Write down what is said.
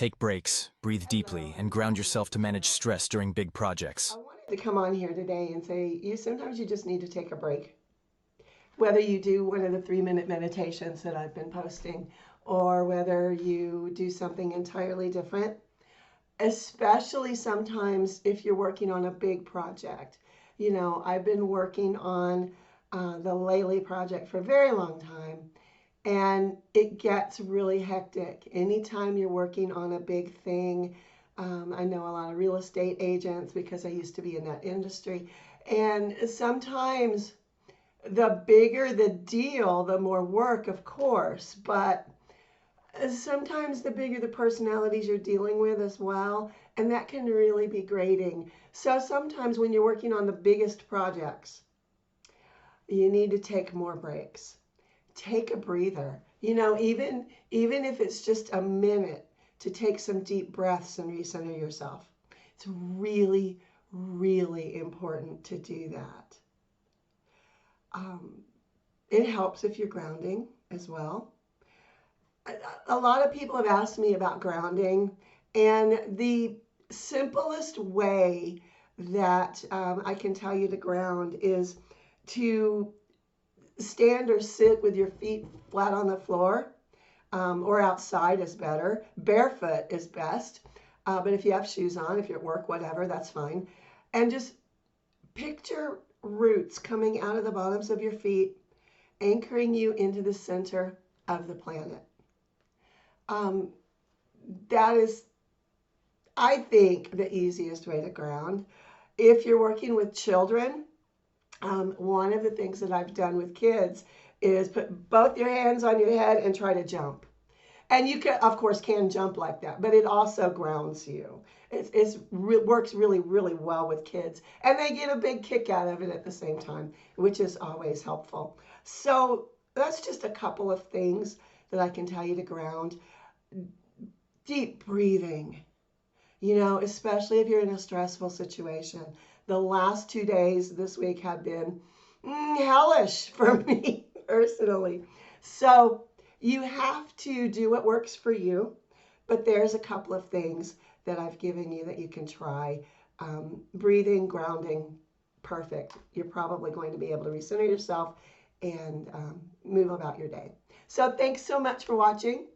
Take breaks, breathe deeply, and ground yourself to manage stress during big projects. I wanted to come on here today and say sometimes you just need to take a break. Whether you do one of the 3-minute meditations that I've been posting, or whether you do something entirely different, especially sometimes if you're working on a big project. I've been working on the Laylee project for a very long time, and it gets really hectic. Anytime you're working on a big thing, I know a lot of real estate agents because I used to be in that industry. And sometimes the bigger the deal, the more work, of course, but sometimes the bigger the personalities you're dealing with as well, and that can really be grating. So sometimes when you're working on the biggest projects, you need to take more breaks. Take a breather. Even if it's just a minute to take some deep breaths and recenter yourself. It's really, really important to do that. Um, it helps if you're grounding as well. A lot of people have asked me about grounding, and the simplest way that I can tell you to ground is to stand or sit with your feet flat on the floor, or outside is better. Barefoot is best, but if you have shoes on, if you're at work, whatever, that's fine. And just picture roots coming out of the bottoms of your feet, anchoring you into the center of the planet. Um, that is, I think, the easiest way to ground. If you're working with children, one of the things that I've done with kids is put both your hands on your head and try to jump. And you can, of course, can jump like that, but it also grounds you. Works really, really well with kids, and they get a big kick out of it at the same time, which is always helpful. So that's just a couple of things that I can tell you to ground. Deep breathing, especially if you're in a stressful situation. The last 2 days this week have been hellish for me personally. So you have to do what works for you, but there's a couple of things that I've given you that you can try. Breathing, grounding, perfect. You're probably going to be able to recenter yourself and move about your day. So thanks so much for watching.